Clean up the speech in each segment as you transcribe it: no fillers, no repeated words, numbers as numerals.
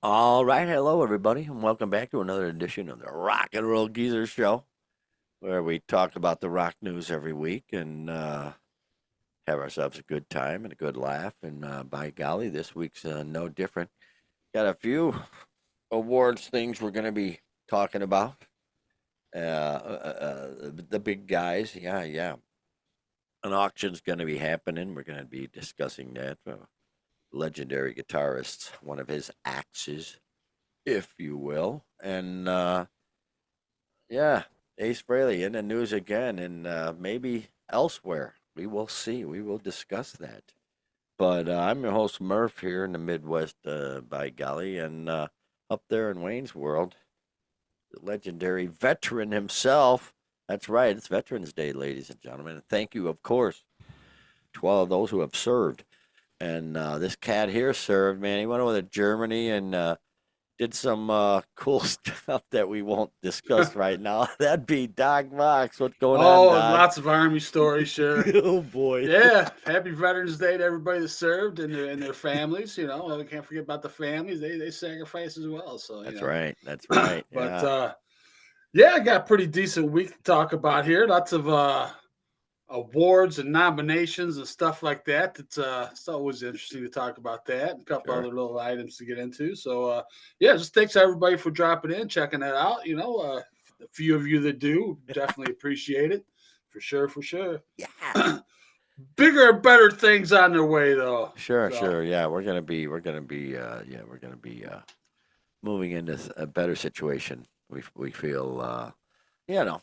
All right, hello everybody, and welcome back to another edition of the Rock and Roll Geezer Show, where we talk about the rock news every week and have ourselves a good time and a good laugh. And by golly, this week's no different. Got a few awards things we're going to be talking about. The big guys, yeah. An auction's going to be happening. We're going to be discussing that. Legendary guitarist, one of his axes, if you will. And yeah, Ace Frehley in the news again, and maybe elsewhere. We will see. We will discuss that. But I'm your host Murph here in the Midwest, by golly, and up there in Wayne's World, the legendary veteran himself. That's right. It's Veterans Day, ladies and gentlemen. And thank you, of course, to all of those who have served. And this cat here served, man. He went over to Germany and did some cool stuff that we won't discuss right now. That'd be Doc Vox. What's going on, Oh, Doc? lots of Army stories, sure. Oh boy. Yeah, happy Veterans Day to everybody that served and their families. We can't forget about the families. They sacrifice as well. So That's right. That's right. but Yeah. yeah, I got a pretty decent week to talk about here. Lots of awards and nominations and stuff like that. It's always interesting to talk about that. And a couple Sure. other little items to get into. So yeah, just thanks everybody for dropping in, checking that out. A few of you that do definitely appreciate it for sure, for sure. Yeah. Bigger and better things on their way though. Sure. So Sure. Yeah. We're gonna be moving into a better situation. We feel. You know.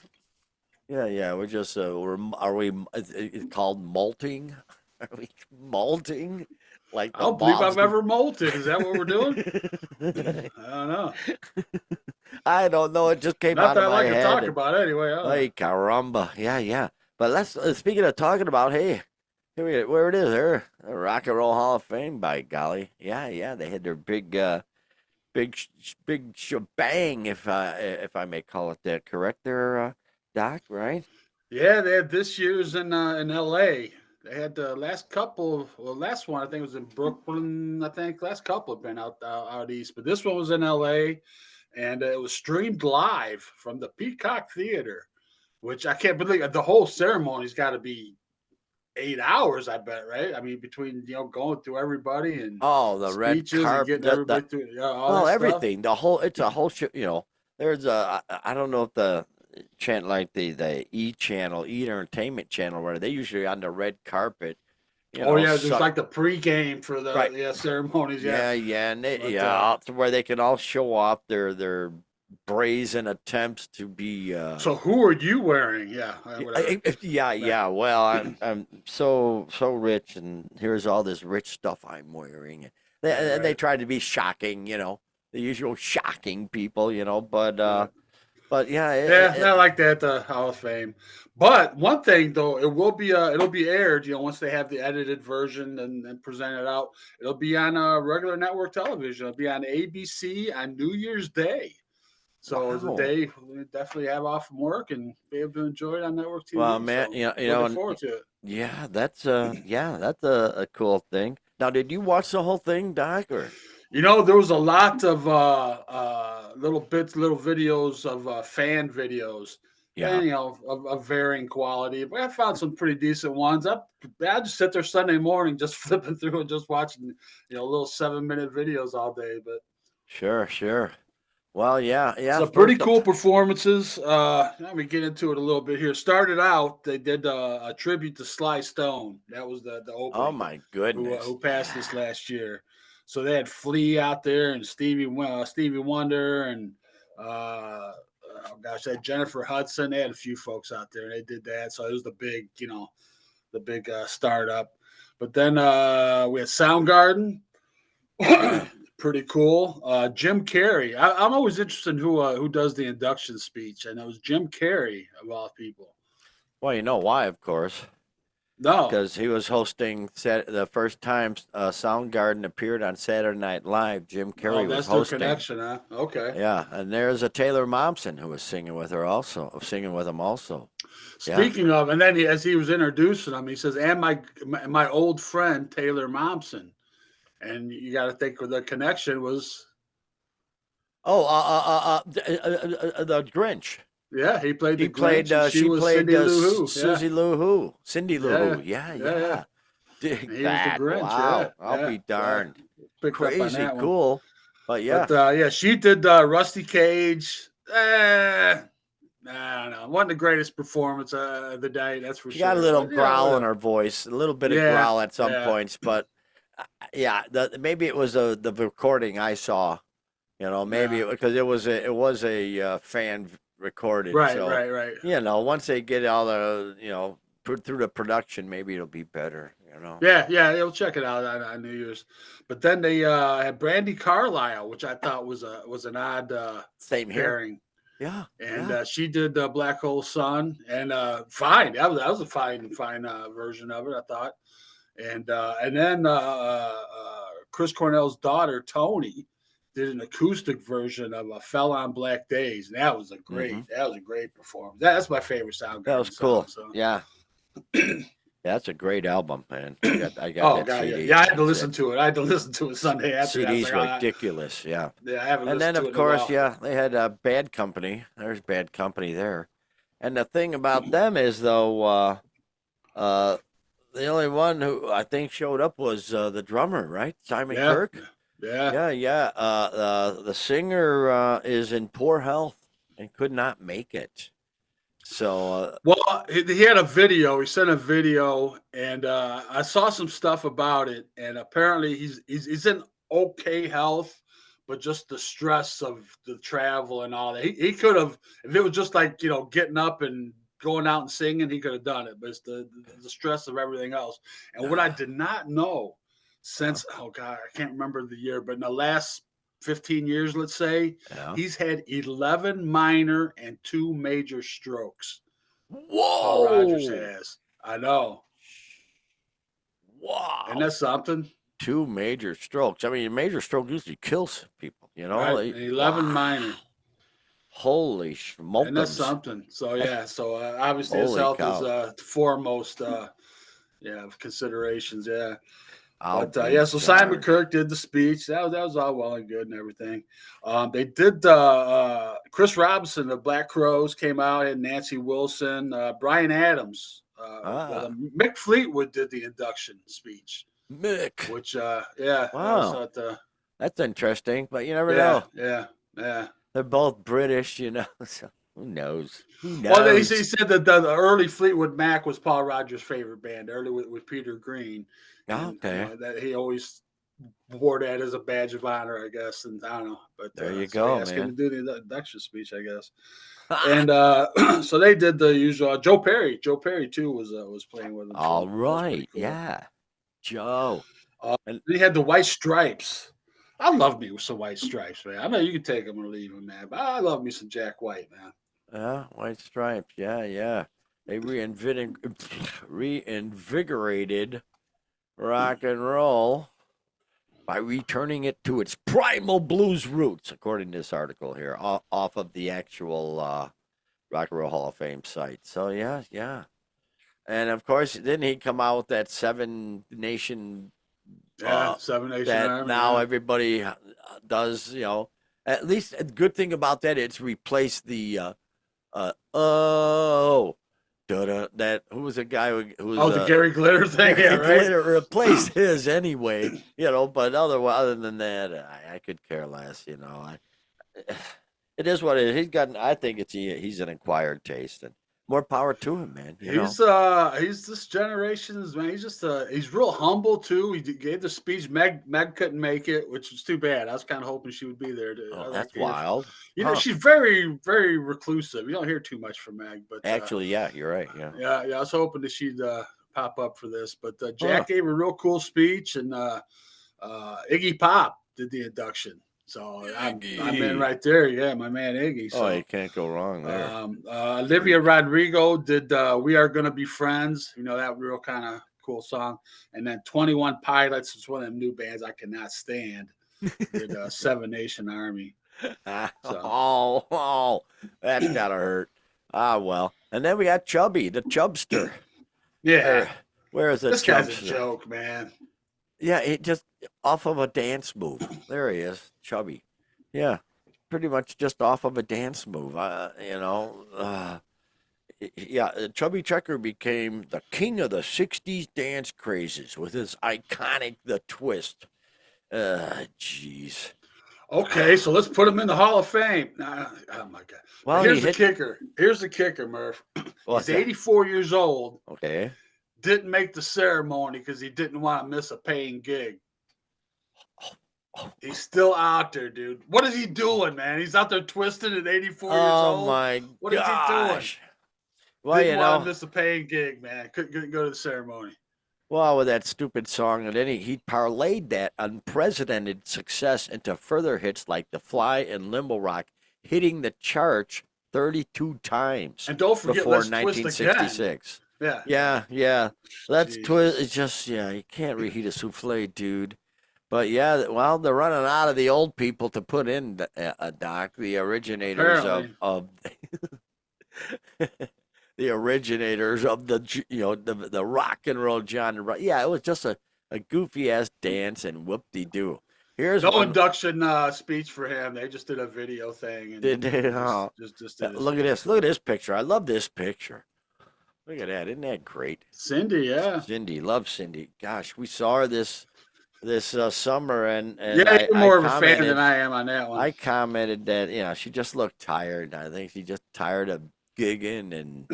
Yeah. Yeah. We're just. Are we? It's called molting. Are we molting? Like I the don't believe I've Boston. ever molted. Is that what we're doing? I don't know. I don't know. It just came Not out that of I my like to head. talk And, about it anyway. I don't know. ay, caramba. Yeah, yeah. But let's, speaking of talking about, hey, where it is, there, Rock and Roll Hall of Fame, by golly. Yeah, yeah. They had their big shebang, if I may call it that. Correct there, Doc, right? Yeah, they had this year's in L.A. They had the last couple. Well, last one I think was in Brooklyn. I think last couple have been out east, but this one was in L.A. and it was streamed live from the Peacock Theater, which I can't believe. The whole ceremony's got to be 8 hours. I bet, right? I mean, between going through everybody and Oh, the red speeches and carpet, getting everybody through all well, that stuff. everything. It's a whole show. There's I don't know if the channel like the E channel, E Entertainment channel, where they usually on the red carpet, Oh yeah, there's suck like the pregame for the right. ceremonies. Yeah, Yeah, yeah, and but to where they can all show off their brazen attempts to be. so who are you wearing? Yeah, whatever. Yeah, Back. yeah. Well, I'm so rich, and here's all this rich stuff I'm wearing. Right, They right. try to be shocking, the usual shocking people, Yeah. but yeah, Yeah, not like that. The Hall of Fame, but one thing though, it'll be aired. Once they have the edited version and present it out, it'll be on regular network television. It'll be on ABC on New Year's Day. So it's a wow. day we definitely have off from work and be able to enjoy it on network Well, TV. man, So looking forward to it. yeah, that's a cool thing. Now, did you watch the whole thing, Doc, or? There was a lot of little bits, little videos of fan videos, Yeah. and of varying quality. But I found some pretty decent ones. I just sit there Sunday morning, just flipping through and just watching, little 7-minute videos all day. But Sure, sure. Well, yeah, yeah. some pretty First up, cool performances. Let me get into it a little bit here. Started out, they did a tribute to Sly Stone. That was the oh opening. my Who goodness, passed this yeah. last year. So they had Flea out there and Stevie Wonder and oh gosh, they had Jennifer Hudson. They had a few folks out there and they did that. So it was the big startup. But then we had Soundgarden. Yeah. Pretty cool. Jim Carrey. I'm always interested in who does the induction speech, and it was Jim Carrey of all people. Well, you know why, of course, No, because he was hosting the first time Soundgarden appeared on Saturday Night Live. Jim oh, Carrey was that's their hosting. connection, huh? Okay. Yeah, and there's a Taylor Momsen who was singing with him also. Yeah, Speaking of, and then as he was introducing him, he says, "And my old friend Taylor Momsen," and you got to think the connection was Oh, the Grinch. Yeah, he played She the played. Grinch, and she She was played Cindy Lou Who. Yeah, Susie Lou Who, Cindy Lou yeah, Who. Yeah, yeah, yeah. yeah. Dig And he was the that. Grinch. Yeah, Wow. I'll yeah. be So I darned. picked up on Crazy that one. cool. But yeah, But yeah, she did Rusty Cage. I don't know. Wasn't the greatest performance of the day, that's for she got a sure. little But yeah, growl in whatever. her voice, a little bit of Yeah, growl at some yeah. points. But yeah, maybe it was the recording I saw. You know, maybe Yeah. because it was a fan recorded. Right, So right, right. you know, once they get all the put through the production, maybe it'll be better. Yeah, yeah, you'll check it out on New Year's. But then they had Brandy Carlisle, which I thought was an odd Same here. pairing. Yeah, And yeah. she did Black Hole Sun, and fine. That was a fine version of it, I thought. And then Chris Cornell's daughter Tony did an acoustic version of "Fell on Black Days." And Hmm. that was a great performance. That's my favorite That was Soundgarden song. cool. So. Yeah, that's a great album, man. I got Oh that god, yeah, CD. yeah. I had to It's listen to it. I had to listen to it Sunday after that. I was CD's like, oh, ridiculous. Yeah. yeah, I haven't And listened then, to of it in a course, while. yeah, they had Bad Company. There's Bad Company there. And the thing about them is, though, uh, the only one who I think showed up was the drummer, right? Simon Yeah, Kirk. yeah. Yeah, yeah. The singer is in poor health and could not make it. So, Well, he had a video. He sent a video, and I saw some stuff about it. And apparently, he's in okay health, but just the stress of the travel and all that. He could have, if it was just like getting up and going out and singing, he could have done it. But it's the stress of everything else. And what I did not know yeah, since oh god, I can't remember the year, but in the last 15 years, let's say, yeah. he's had 11 minor and 2 major strokes. Paul Rogers Whoa! has. I know. And Wow! that's something, Two major strokes. I mean, a major stroke usually kills people. right? And 11 Wow! minor. Holy And that's smokums! something. So, That's yeah. So, obviously, his holy health is cow! foremost, yeah, of considerations. Yeah. I'll But, be yeah, so Simon darned. Kirk did the speech. That was all well and good and everything. They did, Chris Robinson of Black Crowes came out, and Nancy Wilson, Brian Adams. Ah, Mick Fleetwood did the induction speech, Mick. which, yeah, I was Wow, thought, that's interesting. But you never yeah, know. yeah, yeah. They're both British, So who knows? Who Well, he knows? said that the early Fleetwood Mac was Paul Rogers' favorite band, early with Peter Green, and Okay, that he always wore that as a badge of honor, I guess. And I don't know, but there you so he go, asked him to man. do the induction speech, I guess. And so they did the usual. Joe Perry, too was playing with him, All so that was pretty right, cool. yeah, Joe. And He had the White Stripes. I love me with some White Stripes, man. I know you can take them or leave them, man, but I love me some Jack White, man. yeah, White Stripes. Yeah, yeah. They reinvigorated rock and roll by returning it to its primal blues roots, according to this article here, off of the actual Rock and Roll Hall of Fame site. So yeah, yeah. And of course, didn't he come out with that Seven Nation Yeah, Seven Nation that Army. now Yeah. everybody does? At least a good thing about that, it's replaced the oh. That who was a guy who was Oh, the Gary Glitter thing. Yeah, Gary right. Glitter replaced his anyway, but other than that, I could care less, it is what it is. I think he's an acquired taste, and more power to him, man. He's this generation's man. He's real humble too. He gave the speech. Meg couldn't make it, which was too bad. I was kind of hoping she would be there. I Oh, like that's to hear. wild. Huh. She's very very reclusive. You don't hear too much from Meg, but Actually, yeah, you're right. Yeah. yeah, yeah. I was hoping that she'd pop up for this, but Huh. Jack gave a real cool speach, and Iggy Pop did the induction. So I'm in Iggy. right there. Yeah, my man Iggy. Oh, you So can't go wrong there. Olivia Rodrigo did "We Are Gonna Be Friends." That real kind of cool song. And then 21 Pilots is one of them new bands I cannot stand. Did Seven Nation Army. So Oh, that's gotta hurt. Ah, well. And then we got Chubby, the Chubster. yeah, Where is the this guy's a Chubster? joke, man. Yeah, it just off of a dance move. There he is, Chubby. Yeah, pretty much just off of a dance move. Yeah, Chubby Checker became the king of the '60s dance crazes with his iconic "The Twist." Jeez. Okay, so let's put him in the Hall of Fame. Nah, oh my God! But Well, he here's the hit. kicker. Here's the kicker, Murph. He's What's that? 84 years old. Okay. Didn't make the ceremony because he didn't want to miss a paying gig. He's still out there, dude. What is he doing, man? He's out there twisted at 84 years Oh old. my What is he doing? gosh. Well, Didn't want to miss a paying gig, man. Couldn't go to the ceremony. well, with that stupid song, and then he parlayed that unprecedented success into further hits like "The Fly" and "Limbo Rock," hitting the charts 32 times And don't forget, before let's twist again. 1966. Yeah. Yeah. Let's twist. Jesus. It's just, yeah, you can't reheat a souffle, dude. But yeah, well, they're running out of the old people to put in Doc, the originators Apparently. of the originators of the rock and roll genre. Yeah, it was just a goofy ass dance and whoop de doo. Here's No one. induction speech for him. They just did a video thing and Did they? Oh, just did look at this. Look at this picture. I love this picture. Look at that. Isn't that great? Cindy, yeah. Cindy, love Cindy. Gosh, we saw her this summer, and Yeah, you're I more of a fan commented. than I am on that one. I commented that she just looked tired. I think she just tired of gigging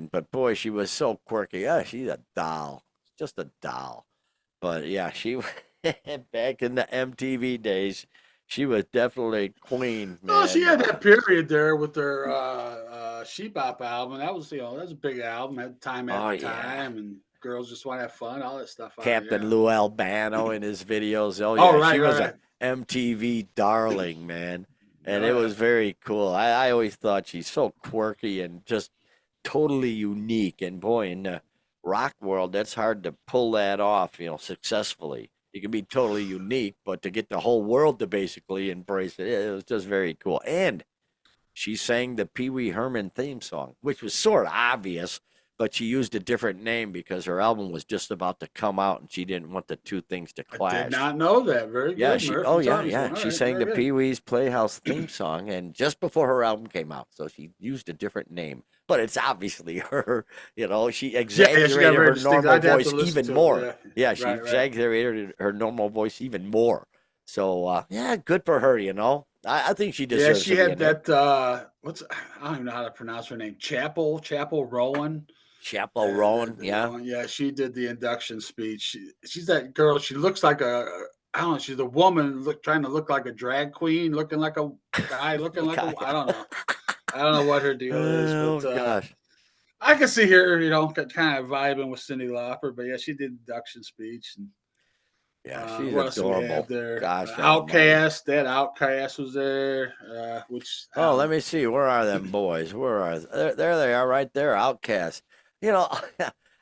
but boy, she was so quirky. Yeah, she's a doll, just a doll. But yeah, she back in the MTV days, she was definitely queen, man. Oh, she had that period there with her She Bop album. That was that's a big album. Had time after time, and girls just want to have fun, all that stuff. Captain Lou Albano in his videos. Oh Oh, yeah, right, she was right. a MTV darling, man. And it was very cool. I always thought she's so quirky and just totally unique. And boy, in the rock world, that's hard to pull that off, successfully. You can be totally unique, but to get the whole world to basically embrace it, it was just very cool. And she sang the Pee Wee Herman theme song, which was sort of obvious, but she used a different name because her album was just about to come out and she didn't want the two things to clash. I did not know that. Very good. She sang the Pee Wee's Playhouse theme song, and just before her album came out, so she used a different name. But it's obviously her. She exaggerated her normal voice even more. Yeah, she exaggerated her normal voice even more. So good for her. I think she deserves. Yeah, she had that. I don't even know how to pronounce her name. Chapel Rowan. Chappell Rowan, yeah. Yeah, she did the induction speech. She's that girl. She looks like I don't know. She's a woman trying to look like a drag queen, looking like a guy, looking like I don't know. I don't know what her deal is, but gosh. I can see her, kind of vibing with Cyndi Lauper. But yeah, she did induction speech. And, yeah, she's what adorable. else we have there? Gosh, Outcast. That Outcast was there. Let me see. Where are them boys? Where are they? There they are, right there. Outcast.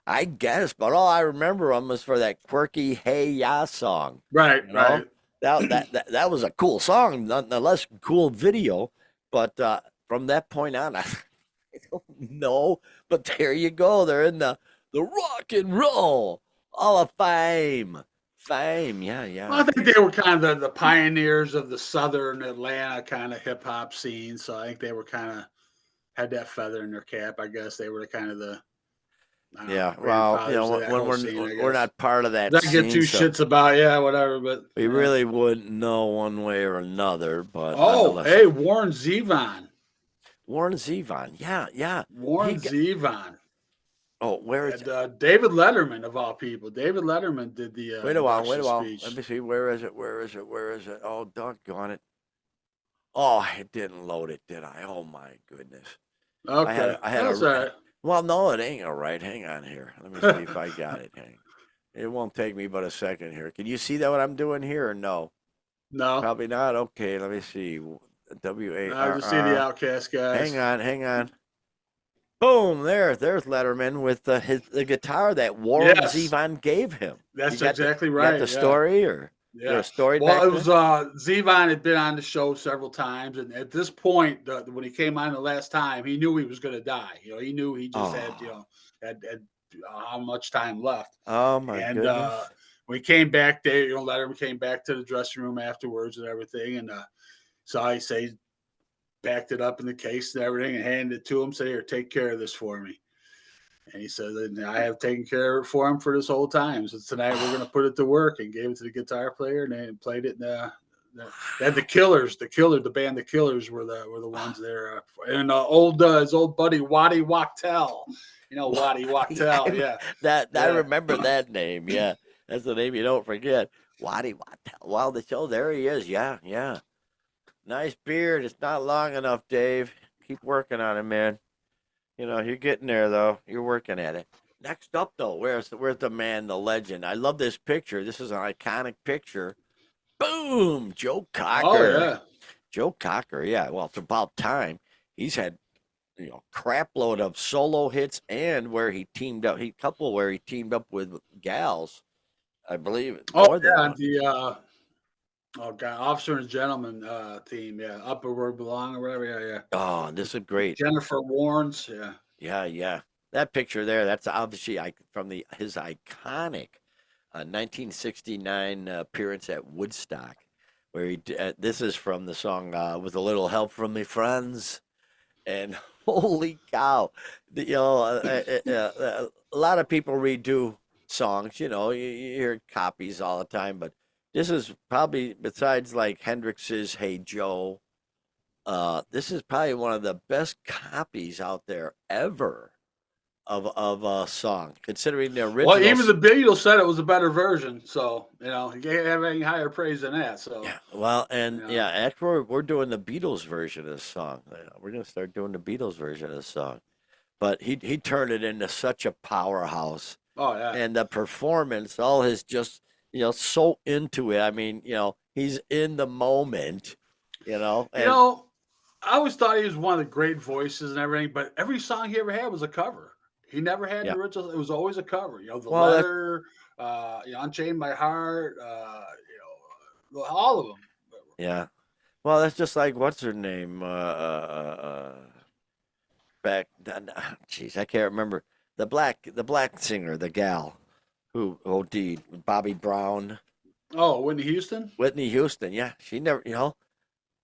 I guess, but all I remember them was for that quirky "Hey Ya" song. Right, right. That was a cool song, nonetheless, cool video. But from that point on, I don't know. But there you go. They're in the Rock and Roll Hall of Fame. Yeah. Well, I think they were kind of the pioneers of the Southern Atlanta kind of hip hop scene. So I think they were kind of had that feather in their cap. I guess they were kind of the. When we're not part of that. I get two shits about whatever, but we really wouldn't know one way or another. But hey, Warren Zevon, yeah. Warren Zevon. Oh, where is it? David Letterman of all people. David Letterman did the. Wait a while. Speech. Let me see. Where is it? Oh, doggone it! Oh, it didn't load it, did I? Oh my goodness. Okay, I had all right. Well, no, it ain't all right. Hang on here. Let me see if I got it. It won't take me but a second here. Can you see that what I'm doing here or no? No. Probably not. Okay, let me see. WARR. I just see the Outcast guys. Hang on. Boom! There's Letterman with the guitar that Warren Zevon gave him. That's exactly right. Got the story or? Yeah. Story well, it was Zevon had been on the show several times, and at this point, when he came on the last time, he knew he was going to die. He knew he just had how much time left. Oh my goodness! And when he came back, Letterman came back to the dressing room afterwards and everything, and So I say, backed it up in the case and everything and handed it to him. Said, "Here, take care of this for me." And he said, "And I have taken care of it for him for this whole time. So tonight we're going to put it to work," and gave it to the guitar player, and they played it. They had the Killers, the band, the Killers were the ones there, and his old buddy Waddy Wachtel. You know Waddy Wachtel, yeah, I yeah. remember that name. Yeah, that's the name you don't forget. Waddy Wattel. Well, the show there he is. Yeah, yeah. Nice beard. It's not long enough, Dave. Keep working on it, man. You know you're getting there though. You're working at it. Next up though, where's the man, the legend? I love this picture. This is an iconic picture. Boom, Joe Oh Cocker. yeah. Joe Cocker. Yeah. Well, it's about time. He's had crap load of solo hits and where he teamed up. Where he teamed up with gals. I believe Oh more than yeah, one. the oh god, Officer and Gentleman theme, yeah, Up Where We Belong or whatever, yeah, yeah. Oh, this is great. Jennifer Warnes, yeah. Yeah, yeah. That picture there, that's obviously from his iconic 1969 appearance at Woodstock, where this is from the song "With a Little Help from Me Friends," and holy cow, a lot of people redo songs. You hear copies all the time, but this is probably besides like Hendrix's "Hey Joe." This is probably one of the best copies out there ever of a song, considering the Well, original. even the Beatles said it was a better version, so you can't have any higher praise than that. So Yeah, well, you and know, yeah, after we're doing the Beatles version of this song. We're gonna start doing the Beatles version of this song. But he turned it into such a powerhouse, oh yeah, and the performance, all his just so into it. I mean, he's in the moment, you and know, I always thought he was one of the great voices and everything, but every song he ever had was a cover. He never had an yeah. original. It was always a cover. The Well, that's Letter, Unchained My Heart, all of them. yeah. Well, that's just like what's her name? Back, jeez, I can't remember the black singer, the gal who OD'd, Bobby Brown, Oh, Whitney Houston. Whitney Houston. Yeah, she never.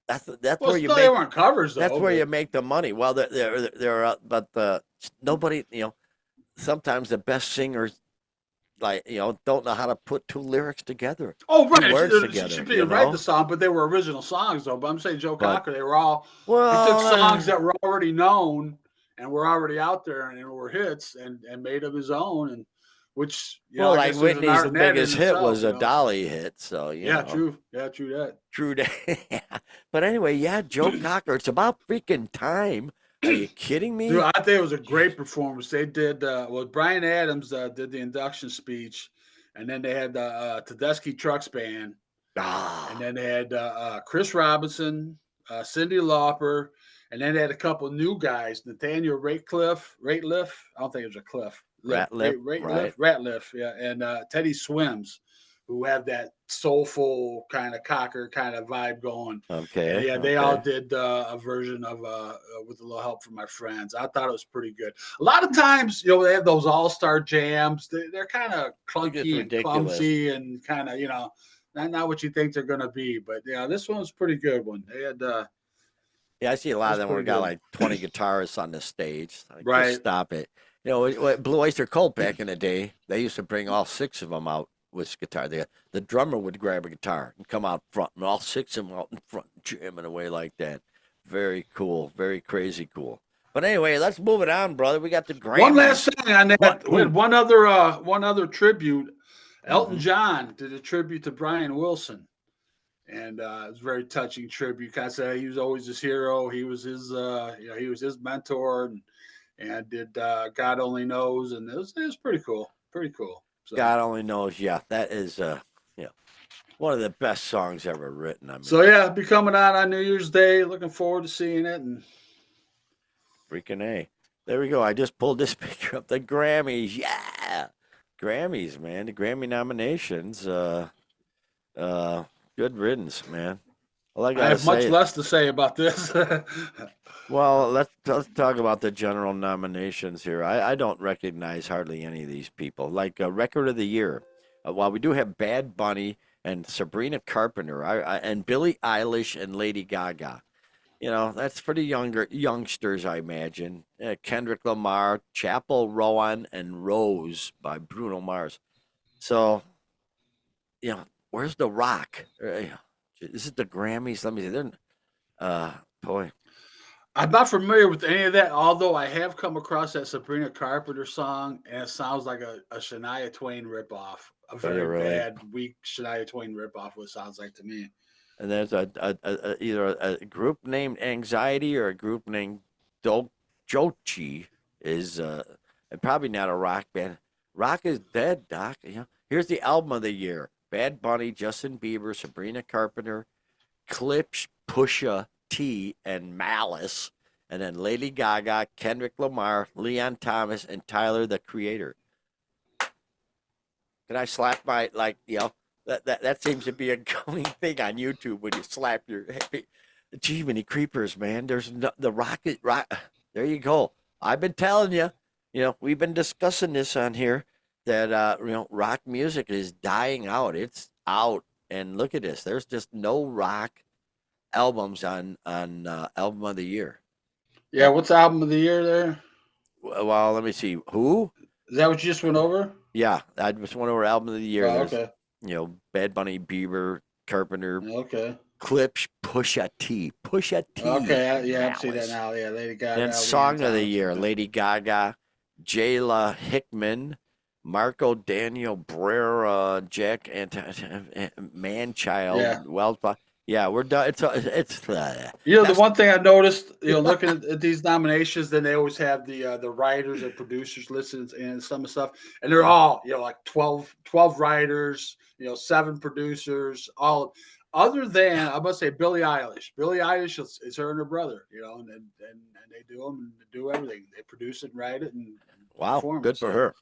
That's Well, where you still, they make weren't covers that's though. where you But make the money. Well, but nobody. Sometimes the best singers like don't know how to put two lyrics together, oh, two right, words she together. didn't write the song, but they were original songs though. But I'm saying Joe But Cocker, they were all. He took well, songs that were already known and were already out there and were hits and made them his own, and which well, I like guess there's an Whitney's art in that in biggest hit itself. was a So Dolly hit, so yeah, true, yeah, true that. true day. But anyway, yeah, Joe Cocker. It's about freaking time. Are you kidding Dude, me? I think it was a great performance. They did Brian Adams did the induction speech, and then they had the Tedeschi Trucks Band, and Ah, then they had Chris Robinson, Cyndi Lauper, and then they had a couple new guys, Nathaniel Rateliff. I don't think it was a cliff. Ratliff, right? Ratliff, yeah, and Teddy Swims, who have that soulful kind of Cocker kind of vibe going. And Okay, yeah, they all okay. did a version of with a little help from my friends. I thought it was pretty good. A lot of times, they have those all-star jams. They're kind of It gets clunky and ridiculous. clumsy and kind of, not what you think they're going to be. But yeah, this one was a pretty good one. They had Yeah, I see a it lot of was them where we pretty got good. like 20 guitarists on the stage. Like, just Right. stop it. Blue Oyster Cult back in the day, they used to bring all six of them out with guitar. The drummer would grab a guitar and come out front, and all six of them out in front, jamming away like that. Very cool, very crazy cool. But anyway, let's move it on, brother. We got the One last Grammys. thing on What? that. We had one other tribute. Elton Mm-hmm. John did a tribute to Brian Wilson. And it was a very touching tribute. Kind of said he was always his hero. He was his mentor, and did God Only Knows, and it was pretty cool, pretty cool. So, God only knows. Yeah, that is yeah, one of the best songs ever written. I so mean, yeah, be coming out on New Year's Day. Looking forward to seeing it. And freaking A. There we go. I just pulled this picture up. The Grammys. Yeah. Grammys, man. The Grammy nominations. Uh, good riddance, man. All I I gotta have much say, less to say about this. well, let's talk about the general nominations here. I don't recognize hardly any of these people. Like Record of the Year. While we do have Bad Bunny and Sabrina Carpenter, and Billie Eilish and Lady Gaga. That's for the younger youngsters, I imagine. Kendrick Lamar, Chapel Rowan, and Rose by Bruno Mars. So, where's The Rock? This is the Grammys. Let me see. Uh, boy, I'm not familiar with any of that, although I have come across that Sabrina Carpenter song, and it sounds like a Shania Twain ripoff. A are you very really? bad, weak Shania Twain ripoff, what it sounds like to me. And there's either a group named Anxiety or a group named Jochi is and probably not a rock band. Rock is dead, Doc. Here's the album of the year: Bad Bunny, Justin Bieber, Sabrina Carpenter, Clips, Pusha T, and Malice, and then Lady Gaga, Kendrick Lamar, Leon Thomas, and Tyler the Creator. Can I slap my that seems to be a going thing on YouTube when you slap your gee many creepers, man. There's no, the rocket rock. There you go. I've been telling you, we've been discussing this on here that rock music is dying out. It's out, and look at this. There's just no rock albums on album of the year. Yeah, what's the album of the year there? Well, let me see. Who? Is that what you just went over? Yeah, I just went over album of the year. Oh, There's okay. Bad Bunny, Bieber, Carpenter, Okay. Clips, Pusha T, Okay. and Yeah, I see that Malice. now. Yeah, Lady And then Gaga, Leon Song of the Thomas. Year: Okay. Lady Gaga, Jayla Hickman, Marco Daniel Brera, Jack and Yeah. Manchild, Wells. Yeah, we're done. It's The best. one thing I noticed, looking at these nominations, then they always have the writers and producers listed and some of the stuff, and they're all like 12 writers, 7 producers, all other than I must say Billie Eilish. Billie Eilish is her and her brother, and they do them and do everything. They produce it and write it and Wow, perform it. good for So her.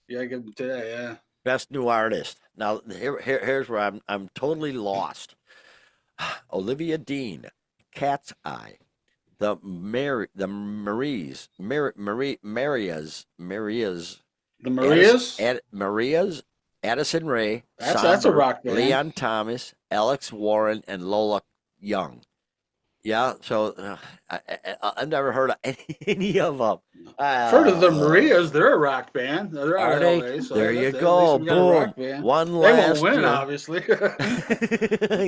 yeah, I give them to that. Yeah. Best new artist. Now here's where I'm totally lost. Olivia Dean, Cat's Eye, Maria's, The Marias. Maria's, Addison Ray, That's a Somber, rock band. Leon Thomas, Alex Warren, and Lola Young. Yeah, so I've never heard of any of them. I've heard of the Uh, Marias. They're a rock band. They're out are of they? LA, so There you at least go. we got a Boom. rock band. One They won't last. win, obviously.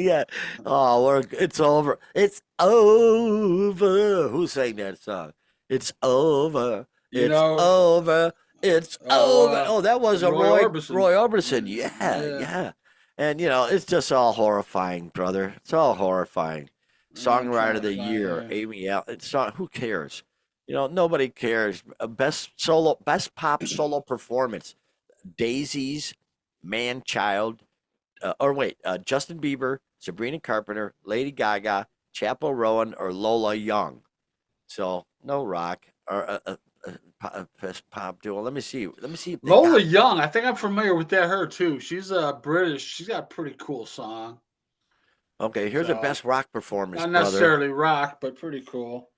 Yeah. Oh, it's over. It's over. Who sang that song? It's over. you It's know, over. It's oh, over. Oh, that was a Roy Orbison. Roy Orbison. Yeah, Yeah, yeah. And it's just all horrifying, brother. It's all horrifying. I'm Songwriter trying of to the find year, here. Amy Al. It's not. Who cares? Nobody cares. Best pop solo performance. Daisies, Man Child, Justin Bieber, Sabrina Carpenter, Lady Gaga, Chappell Rowan, or Lola Young. So no rock or best pop duo. Let me see. Let me see if they Lola got. Young. I think I'm familiar with that. Her too. She's British. She's got a pretty cool song. Okay, here's a So best rock performance, not brother. necessarily rock, but pretty cool.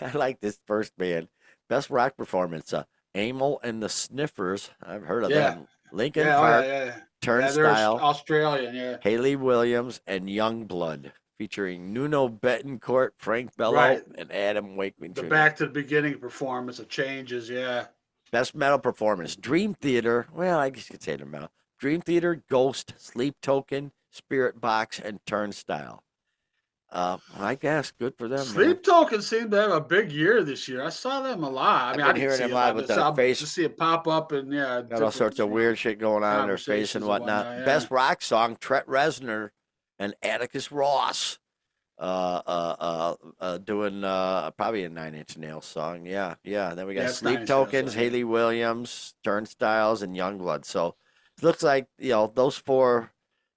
I like this first band. Best rock performance. Amel and the Sniffers. I've heard of Yeah. them. Lincoln Yeah. Oh yeah. Park, Yeah. Yeah. They're Turnstile, Australian. Yeah. Haley Williams, and Youngblood, featuring Nuno Betancourt, Frank Bello, Right. and Adam Wakeman The Jr. back to the beginning performance of changes. Yeah. Best metal performance: Dream Theater. Well, I guess you could say the metal. Dream Theater, Ghost, Sleep Token, Spirit Box, and Turnstile. I guess good for them, man. Sleep Token seemed to have a big year this year. I saw them a lot. I I've mean, I been didn't hearing see them a live lot, with but the I face. just see it pop up and Got all different sorts of weird shit going on in their face and conversations and whatnot. whatnot. Yeah. Best rock song: Trent Reznor and Atticus Ross. Doing probably a Nine Inch Nails song. Yeah, yeah. Then we got Yeah, it's 9 Sleep Inch Nails Tokens, song. Yeah. Haley Williams, Turnstiles, and Youngblood. So it looks like those four: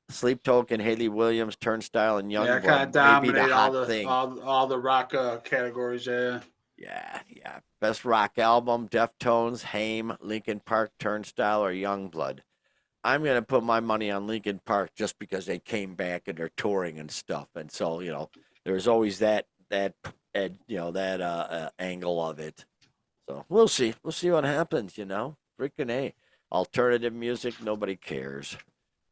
Sleep Token, Haley Williams, Turnstile, and Yeah, kind of Youngblood may be the dominate hot thing. all the rock categories. Yeah. Yeah, yeah. Best rock album: Deftones, Haim, Linkin Park, Turnstile, or Youngblood. I'm gonna put my money on Linkin Park just because they came back and they're touring and stuff, and so there's always that angle of it. So we'll see what happens. Freaking a alternative music, nobody cares.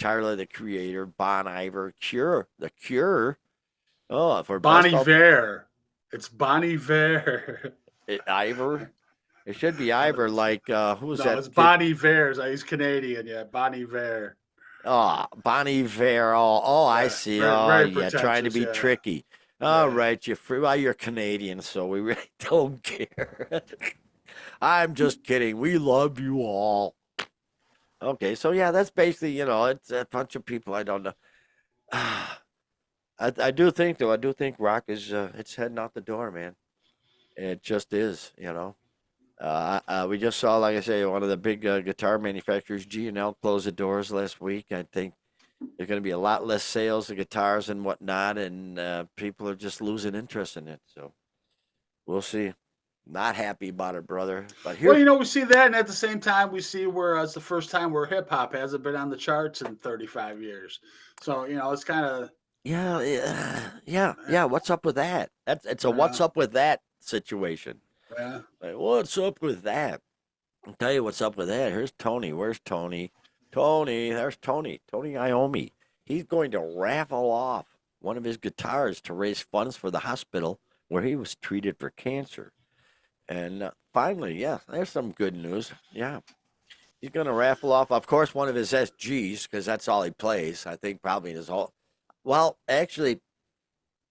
Tyler the Creator, Bon Iver, Cure, The Cure. Oh, for best Bonnie of Vare. It's Bonnie Vare. Ivor. It should be Ivor. Like who was No, that it's kid? Bonnie Vare. He's Canadian. Yeah, Bonnie Vare. Oh, Bonnie Vare. Oh, I Yeah, see. very Oh, very yeah, trying to pretentious. be Yeah, tricky. All yeah. right, you're free. Well, you're Canadian, so we really don't care. I'm just kidding. We love you all. Okay, so yeah, that's basically, it's a bunch of people I don't know. I do think though, I do think rock is it's heading out the door, man. It just is. We just saw, like I say, one of the big guitar manufacturers, G&L, close the doors last week. I think there's going to be a lot less sales of guitars and whatnot, and people are just losing interest in it. So we'll see. Not happy about it, brother. But Well, here, we see that, and at the same time, we see where it's the first time where hip hop hasn't been on the charts in 35 years. So it's kind of yeah, yeah. What's up with that? It's a what's yeah, up with that situation. yeah. Like, what's up with that? I'll tell you what's up with that. Here's Tony. Where's Tony? Tony, there's Tony. Tony Iommi. He's going to raffle off one of his guitars to raise funds for the hospital where he was treated for cancer. And finally, yeah, there's some good news. Yeah, he's going to raffle off, of course, one of his SGs because that's all he plays. I think probably his whole. Well, actually,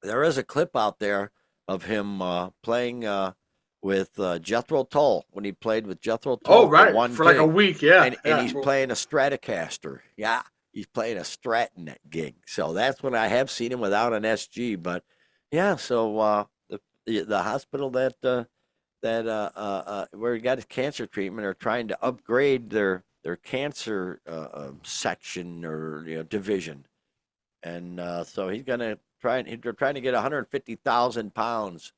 there is a clip out there of him playing with Jethro Tull when he played with Jethro Oh, Tull for right, one for like a gig, week. Yeah, and yeah. he's playing a Stratocaster. Yeah, he's playing a Strat in that gig. So that's when I have seen him without an SG. But yeah, so the hospital that where he got his cancer treatment are trying to upgrade their cancer section or division, and so he's gonna try. They're trying to get 150,000 pounds.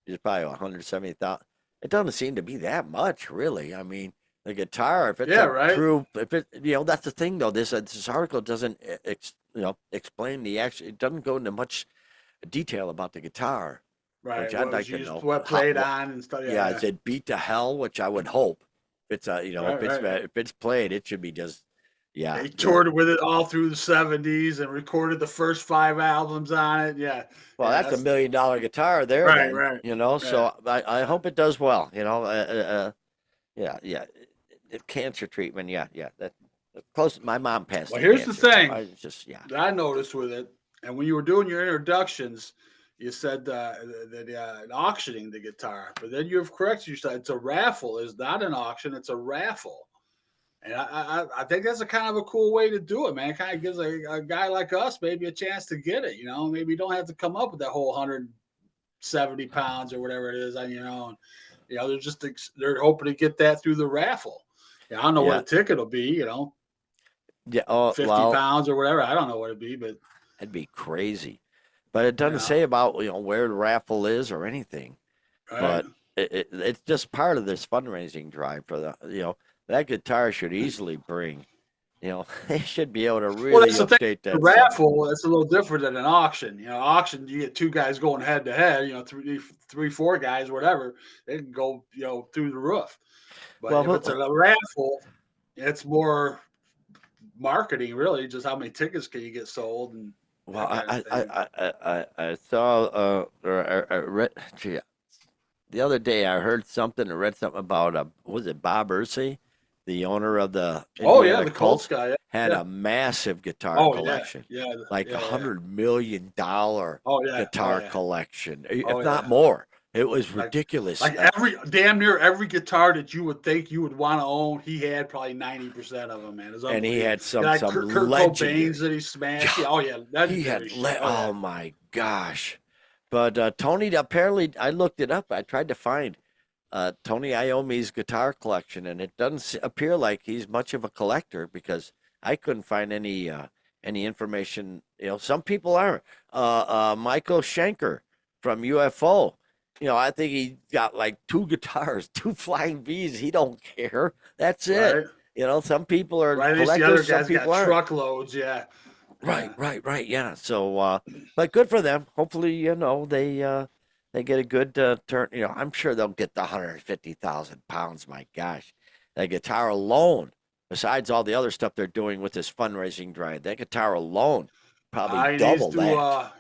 It's probably 170,000. It doesn't seem to be that much, really. I mean, the guitar, if it's Yeah, a right, true, if it, that's the thing though. This article doesn't, explain the actual. It doesn't go into much detail about the guitar, which right. I'd What like was to used, know. what played on and stuff. Yeah, Yeah, yeah. is it beat to hell? Which I would hope. If it's Right, right. if it's played, it should be just, yeah, He just. toured with it all through the '70s and recorded the first 5 albums on it. Yeah, Well, yeah. that's a That's $1 million guitar there, right, then. right. Yeah. So I hope it does well. Yeah, yeah. Cancer treatment, yeah, yeah. That close. My mom passed Well, of here's the cancer, so thing I just, yeah, that I noticed with it, and when you were doing your introductions, you said that auctioning the guitar, but then you've corrected yourself. It's a raffle. It's not an auction. It's a raffle. And I think that's a kind of a cool way to do it, man. It kind of gives a guy like us maybe a chance to get it. Maybe you don't have to come up with that whole 170 pounds or whatever it is. They're just they're hoping to get that through the raffle. Yeah, I don't know what yeah, a ticket will be. yeah. Oh 50 well, pounds or whatever. I don't know what it'd be, but that'd be crazy. But it doesn't yeah, say about where the raffle is or anything. right. But it's just part of this fundraising drive for that guitar should easily bring. They should be able to Well, really that's the thing. update The that sucker. raffle, it's a little different than an auction. Auction, you get two guys going head to head. Three, four guys, whatever. They can go, through the roof. But Well, if it's a raffle, it's more marketing, really. Just how many tickets can you get sold and well, that kind of thing. I saw or I read. Gee, the other day I heard something or read something about was it Bob Ursay, the owner of the Oh yeah, Indiana the Colts Colts, guy. Yeah, had yeah. a massive guitar Oh yeah, collection, yeah, like a yeah, yeah. $100 million Oh yeah, oh guitar yeah, collection, oh if not yeah. more. It was Like ridiculous. like every damn near every guitar that you would think you would want to own, he had probably 90% of them. Man, it's And he unbelievable. had Yeah, like some Kurt Cobain's legendary. that he smashed. Yeah, oh yeah, He legendary had shit. Oh yeah, oh my gosh. But Tony, apparently I looked it up. I tried to find Tony Iommi's guitar collection, and it doesn't appear like he's much of a collector because I couldn't find any information. Some people are. Michael Schenker from UFO. I think he got like two guitars, two Flying V's. He don't care. That's it. right, Some people are right. At least the other collectors, some guys got people aren't. truckloads. Yeah, Right, yeah. right, right. Yeah. So, but good for them. Hopefully, they get a good turn. I'm sure they'll get the 150,000 pounds. My gosh, that guitar alone besides all the other stuff they're doing with this fundraising drive. That guitar alone, probably He needs double to that.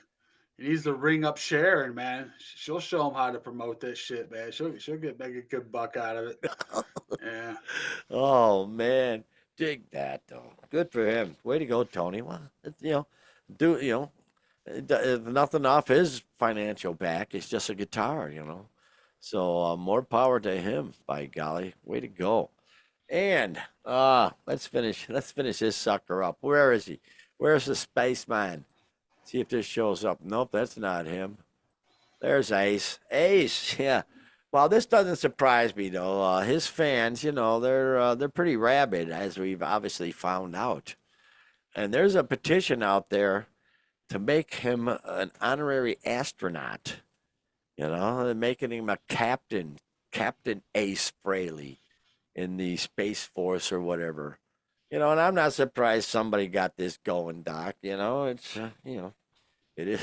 he needs to ring up Sharon, man. She'll show him how to promote this shit, man. She'll make a good buck out of it. Yeah. Oh man, dig that though. Good for him. Way to go, Tony. Well, do nothing off his financial back. It's just a guitar. So more power to him. By golly, way to go. And let's finish this sucker up. Where is he? Where's the spaceman? See if this shows up. Nope, that's not him. There's Ace. Ace, yeah. Well, this doesn't surprise me though. His fans, they're pretty rabid, as we've obviously found out. And there's a petition out there to make him an honorary astronaut. They're making him a captain, Captain Ace Frehley in the Space Force or whatever. And I'm not surprised somebody got this going, Doc. It is.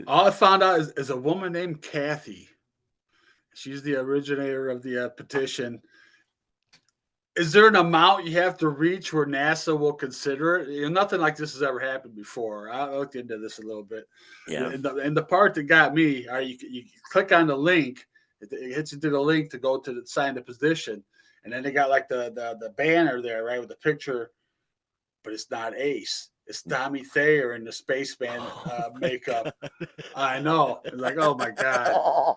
All I found out is a woman named Kathy. She's the originator of the petition. Is there an amount you have to reach where NASA will consider it? Nothing like this has ever happened before. I looked into this a little bit. Yeah. And the part that got me, you click on the link, it hits you to the link to go to sign the petition, and then they got like the banner there, right, with the picture, but it's not Ace. It's Tommy Thayer in the spaceman makeup. I know. It's like, oh my god.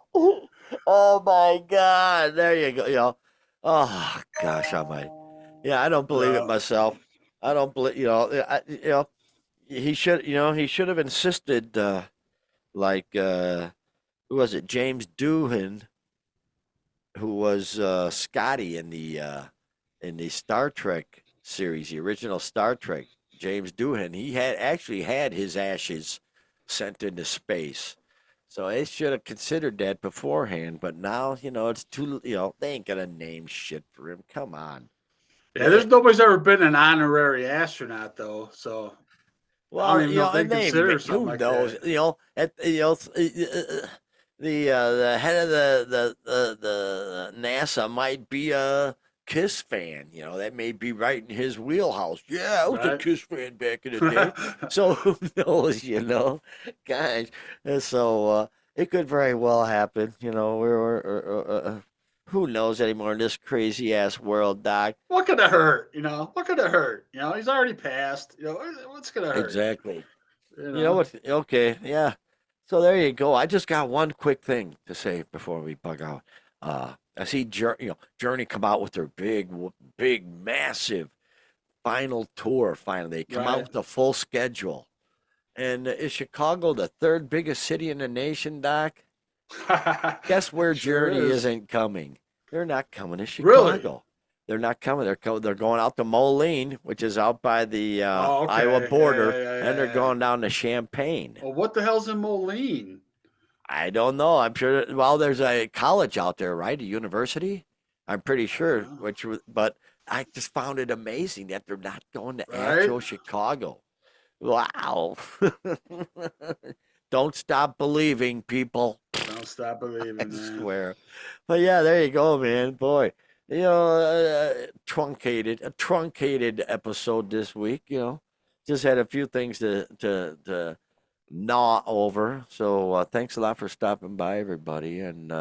Oh my God. There you go. Oh gosh, I might. Yeah, I don't believe it Uh, myself. I don't believe. He should have insisted. Like who was it? James Doohan, who was Scotty in the Star Trek series, the original Star Trek. James Doohan. He had his ashes sent into space. So they should have considered that beforehand, but now, it's too, they ain't gonna name shit for him. Come on. yeah, Eh, there's nobody's ever been an honorary astronaut though, so I don't well, even know if they and consider something who like knows, that. the head of the NASA might be a Kiss fan. That may be right in his wheelhouse. Yeah, I was a Right? Kiss fan back in the day. So who knows? Gosh. So it could very well happen. Who knows anymore in this crazy ass world, Doc? What could have hurt? What could have hurt? He's already passed. What's gonna hurt? Exactly. You You know know. what? Okay, yeah. So there you go. I just got one quick thing to say before we bug out. I see Journey come out with their big, massive final tour. Finally, they come out Right. with a full schedule. And is Chicago the third biggest city in the nation, Doc? Guess where Sure Journey is. isn't coming? They're not coming to Really? Chicago. They're not coming. They're going out to Moline, which is out by the Oh, Iowa okay. Yeah, border, yeah, yeah, and they're yeah, yeah. going down to Champaign. Well, what the hell's in Moline? I don't know. I'm sure. Well, there's a college out there, right? A university. I'm pretty sure. Oh, But I just found it amazing that they're not going to right? actual Chicago. Wow. Don't stop believing, people. Don't stop I believing, man. swear. But yeah, there you go, man. Boy, a truncated episode this week. Just had a few things to gnaw over. So thanks a lot for stopping by, everybody. And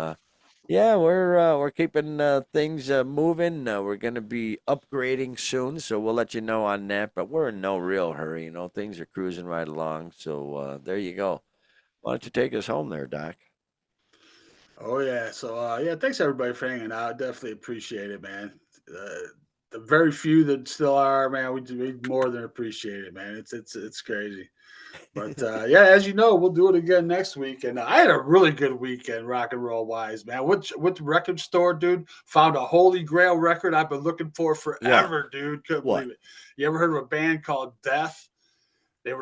yeah, we're keeping things moving. We're gonna be upgrading soon, so we'll let you know on that. But we're in no real hurry. Things are cruising right along. So there you go. Why don't you take us home there, Doc? Oh yeah. So yeah, thanks everybody for hanging out. Definitely appreciate it, man. Uh, the very few that still are, man, we more than appreciate it, man. It's crazy. But yeah, as you know, we'll do it again next week. And I had a really good weekend, rock and roll wise, man. Which record store, dude? Found a holy grail record I've been looking for What? forever, dude. Couldn't What? believe it. You ever heard of a band called Death?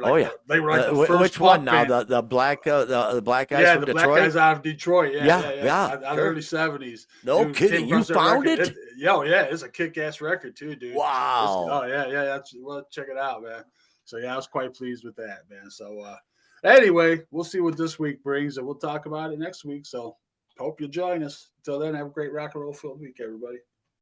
Oh yeah. They were like the first Which one punk now? band. The black guys Yeah, from the black Detroit? guys out of Detroit. Yeah, Yeah, yeah, yeah. yeah, Out of the sure. early '70s, No dude. Came kidding. You across that found record. it? Yeah, it's a kick-ass record too, dude. Oh Wow. yeah, yeah. Check it out, man. So yeah, I was quite pleased with that, man. So anyway, we'll see what this week brings, and we'll talk about it next week. So hope you'll join us. Until then, have a great rock and roll filled week, everybody.